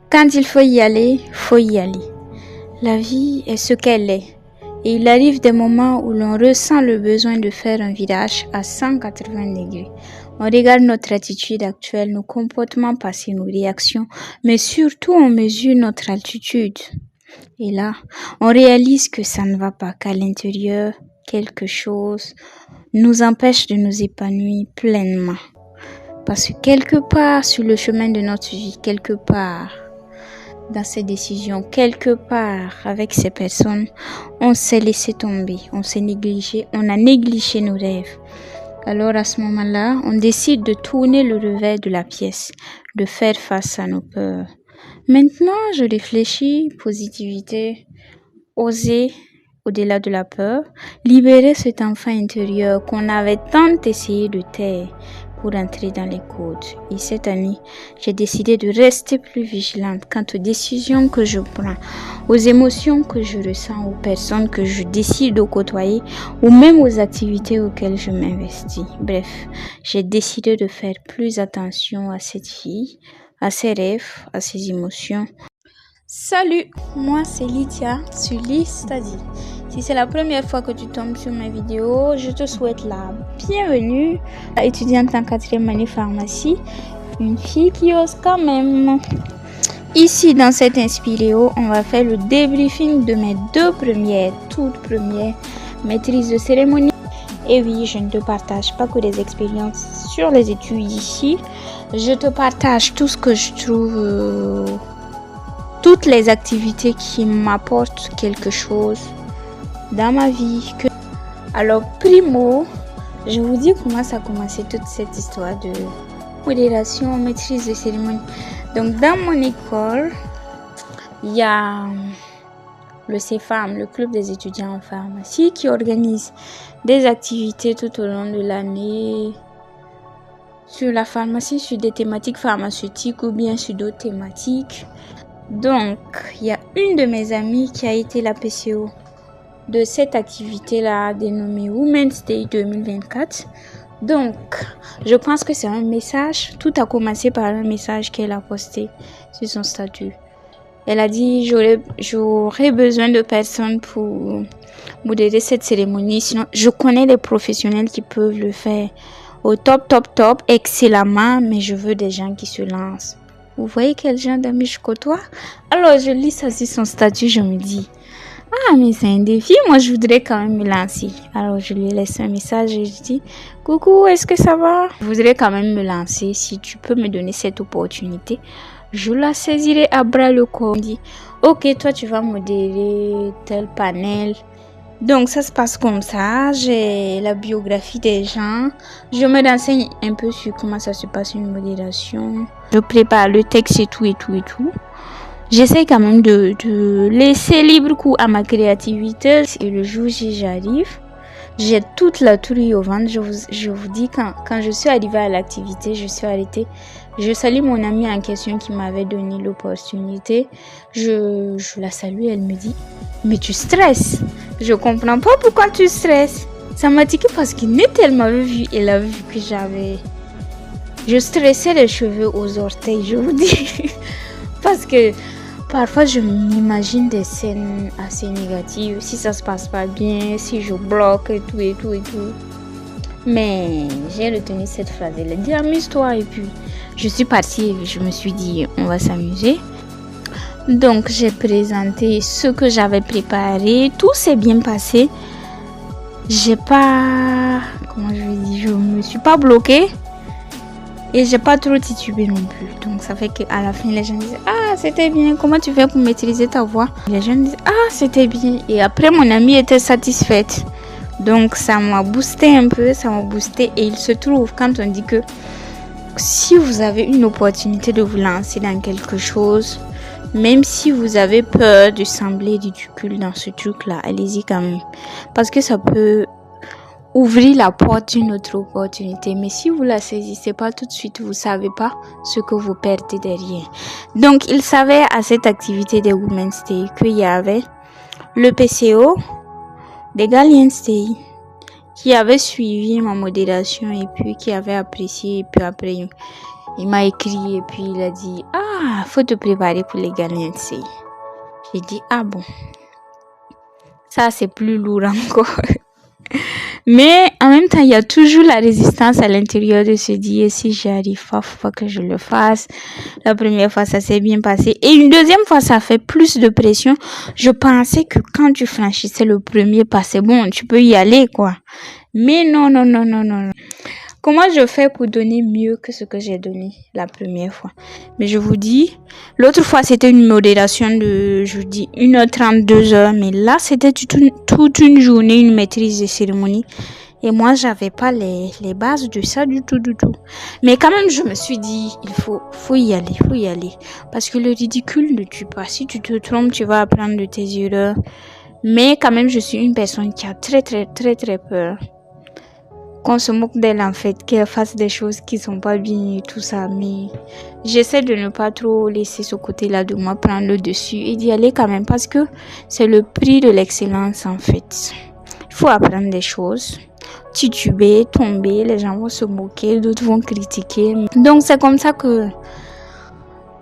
Quand il faut y aller, faut y aller. La vie est ce qu'elle est. Et il arrive des moments où l'on ressent le besoin de faire un virage à 180 degrés. On regarde notre attitude actuelle, nos comportements passés, nos réactions, mais surtout on mesure notre altitude. Et là, on réalise que ça ne va pas, qu'à l'intérieur, quelque chose nous empêche de nous épanouir pleinement. Parce que quelque part sur le chemin de notre vie, quelque part dans ces décisions, quelque part avec ces personnes, on s'est laissé tomber, on s'est négligé, on a négligé nos rêves. Alors à ce moment-là, on décide de tourner le revers de la pièce, de faire face à nos peurs. Maintenant, je réfléchis, positivité, oser au-delà de la peur, libérer cet enfant intérieur qu'on avait tant essayé de taire pour entrer dans les codes. Et cette année, j'ai décidé de rester plus vigilante quant aux décisions que je prends, aux émotions que je ressens, aux personnes que je décide de côtoyer ou même aux activités auxquelles je m'investis. Bref, j'ai décidé de faire plus attention à cette fille, à ses rêves, à ses émotions. Salut, moi c'est Lydia sur Study. Si c'est la première fois que tu tombes sur mes vidéos, je te souhaite la bienvenue. Étudiante en 4e année pharmacie, une fille qui ose quand même. Ici dans cette Inspiréo, on va faire le débriefing de mes toutes premières maîtrises de cérémonie. Et oui, je ne te partage pas que des expériences sur les études ici. Je te partage tout ce que je trouve... toutes les activités qui m'apportent quelque chose dans ma vie. Alors, primo, je vous dis comment ça a commencé toute cette histoire de modération, maîtrise de cérémonie. Donc, dans mon école, il y a le CFAM, le club des étudiants en pharmacie, qui organise des activités tout au long de l'année sur la pharmacie, sur des thématiques pharmaceutiques ou bien sur d'autres thématiques. Donc, il y a une de mes amies qui a été la PCO de cette activité-là dénommée Women's Day 2024. Donc, je pense que c'est un message. Tout a commencé par un message qu'elle a posté sur son statut. Elle a dit, j'aurais besoin de personnes pour modérer cette cérémonie. Sinon, je connais des professionnels qui peuvent le faire au top, excellemment, mais je veux des gens qui se lancent. Vous voyez quel genre d'amis je côtoie? Alors, je lis ça sur son statut, je me dis, ah, mais c'est un défi, moi je voudrais quand même me lancer. Alors, je lui laisse un message et je dis, coucou, est-ce que ça va? Je voudrais quand même me lancer, si tu peux me donner cette opportunité, je la saisirai à bras le corps. On dit, ok, toi tu vas modérer tel panel. Donc, ça se passe comme ça. J'ai la biographie des gens. Je me renseigne un peu sur comment ça se passe une modération. Je prépare le texte et tout. J'essaie quand même de laisser libre cours à ma créativité. Et le jour où j'arrive, j'ai toute la trouille au ventre. Je vous dis, quand je suis arrivée à l'activité, je suis arrêtée. Je salue mon amie en question qui m'avait donné l'opportunité. Je la salue, elle me dit, mais tu stresses. Je comprends pas pourquoi tu stresses. Ça m'a tiqué parce qu'elle m'avait vu. Elle a vu que je stressais les cheveux aux orteils, je vous dis. Parce que parfois je m'imagine des scènes assez négatives. Si ça se passe pas bien, si je bloque et tout. Mais j'ai retenu cette phrase. Elle a dit, amuse-toi. Et puis je suis partie et je me suis dit, on va s'amuser. Donc, j'ai présenté ce que j'avais préparé. Tout s'est bien passé. Je me suis pas bloquée. Et j'ai pas trop titubé non plus. Donc, ça fait qu'à la fin, les gens disaient, ah, c'était bien. Comment tu fais pour maîtriser ta voix? Les gens disaient, ah, c'était bien. Et après, mon amie était satisfaite. Donc, ça m'a boosté un peu. Et il se trouve, quand on dit que si vous avez une opportunité de vous lancer dans quelque chose, même si vous avez peur de sembler ridicule dans ce truc-là, allez-y quand même. Parce que ça peut ouvrir la porte d'une autre opportunité. Mais si vous la saisissez pas tout de suite, vous savez pas ce que vous perdez derrière. Donc, il savait à cette activité des Women's Day qu'il y avait le PCO des Galliens Day qui avait suivi ma modération et puis qui avait apprécié. Et puis après, Il m'a écrit et puis il a dit « Ah, faut te préparer pour les Galency ». J'ai dit « Ah bon ». Ça, c'est plus lourd encore. Mais en même temps, il y a toujours la résistance à l'intérieur de se dire si j'y arrive pas, faut pas que je le fasse. La première fois, ça s'est bien passé. Et une deuxième fois, ça fait plus de pression. Je pensais que quand tu franchissais le premier pas, c'est bon, tu peux y aller, quoi. Mais non, non, non, non, non. Comment je fais pour donner mieux que ce que j'ai donné la première fois? Mais je vous dis, l'autre fois, c'était une modération de, je vous dis, 1h30, 2h. Mais là, c'était toute une journée, une maîtrise de cérémonie. Et moi, j'avais pas les bases de ça du tout. Mais quand même, je me suis dit, il faut y aller. Parce que le ridicule ne tue pas. Si tu te trompes, tu vas apprendre de tes erreurs. Mais quand même, je suis une personne qui a très peur qu'on se moque d'elle, en fait, qu'elle fasse des choses qui sont pas bien et tout ça. Mais j'essaie de ne pas trop laisser ce côté-là de moi prendre le dessus et d'y aller quand même parce que c'est le prix de l'excellence, en fait. Il faut apprendre des choses. Tituber, tomber, les gens vont se moquer, d'autres vont critiquer. Donc c'est comme ça que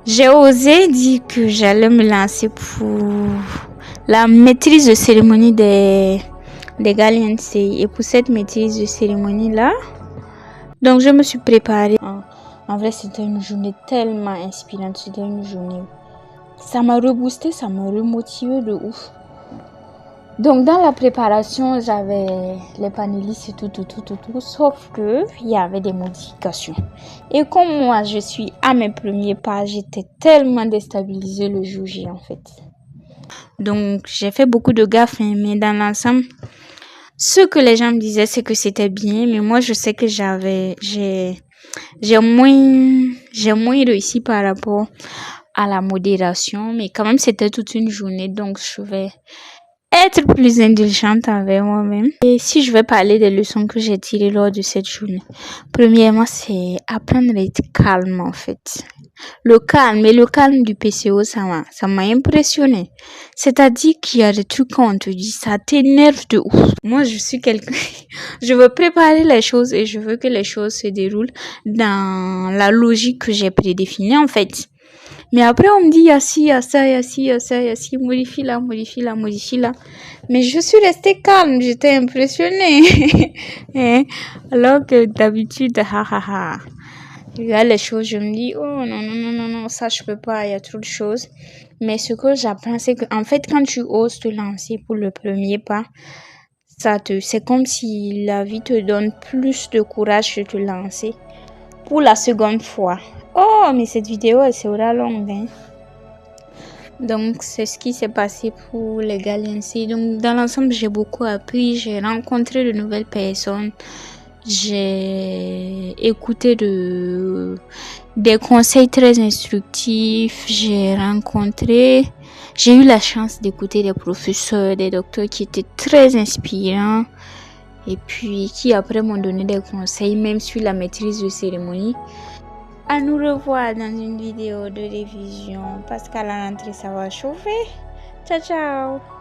j'ai osé dire que j'allais me lancer pour la maîtrise de cérémonie des Galency. Et pour cette maîtrise de cérémonie-là, donc je me suis préparée. En vrai, c'était une journée tellement inspirante. C'était une journée. Ça m'a reboosté, ça m'a remotivé de ouf. Donc dans la préparation, j'avais les panélistes et tout, sauf que il y avait des modifications. Et comme moi, je suis à mes premiers pas, j'étais tellement déstabilisée le jour J, en fait. Donc j'ai fait beaucoup de gaffes, mais dans l'ensemble, ce que les gens me disaient, c'est que c'était bien, mais moi je sais que j'ai moins réussi par rapport à la modération, mais quand même c'était toute une journée, donc je vais être plus indulgente envers moi-même. Et si je vais parler des leçons que j'ai tirées lors de cette journée, premièrement, c'est apprendre à être calme, en fait. Le calme du PCO, ça m'a impressionné. C'est-à-dire qu'il y a des trucs quand on te dit, ça t'énerve de ouf. Moi, je suis quelqu'un, je veux préparer les choses et je veux que les choses se déroulent dans la logique que j'ai prédéfinie, en fait. Mais après, on me dit, il y a ci, il y a ça, il y a ci, il y a ça, il y a ci, modifie là. Mais je suis restée calme, j'étais impressionnée. Alors que d'habitude, il y a les choses, je me dis, oh non, ça je peux pas, il y a trop de choses. Mais ce que j'apprends, c'est que, en fait, quand tu oses te lancer pour le premier pas, c'est comme si la vie te donne plus de courage de te lancer pour la seconde fois. Oh, mais cette vidéo, elle sera longue, hein. Donc, c'est ce qui s'est passé pour les Galency. Donc, dans l'ensemble, j'ai beaucoup appris. J'ai rencontré de nouvelles personnes. J'ai écouté des conseils très instructifs. J'ai eu la chance d'écouter des professeurs, des docteurs qui étaient très inspirants. Et puis, qui après m'ont donné des conseils, même sur la maîtrise de cérémonie. À nous revoir dans une vidéo de révision parce qu'à la rentrée ça va chauffer. Ciao ciao.